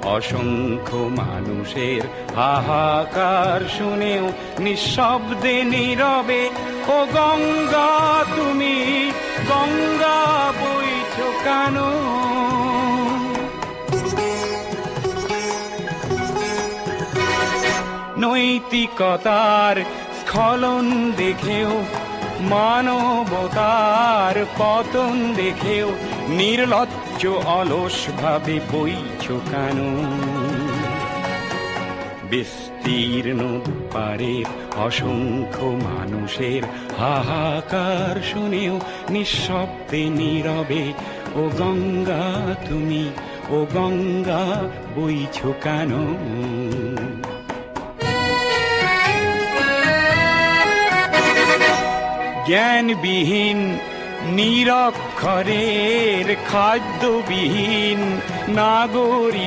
অসংখ্য মানুষের হাহাকার শুনেও নিঃশব্দে নীরবে ও গঙ্গা তুমি গঙ্গা বইছো কেন? নৈতিকতার স্খলন দেখেও মানবতার পতন দেখেও নির্লজ্জ অলস ভাবে বইছো কেন? বিস্তীর্ণ দুপারের অসংখ্য মানুষের হাহাকার শুনেও নিঃশব্দে নীরবে ও গঙ্গা তুমি ও গঙ্গা বইছো কেন? জ্ঞানবিহীন নিরক্ষরের খাদ্যবিহীন নাগরিক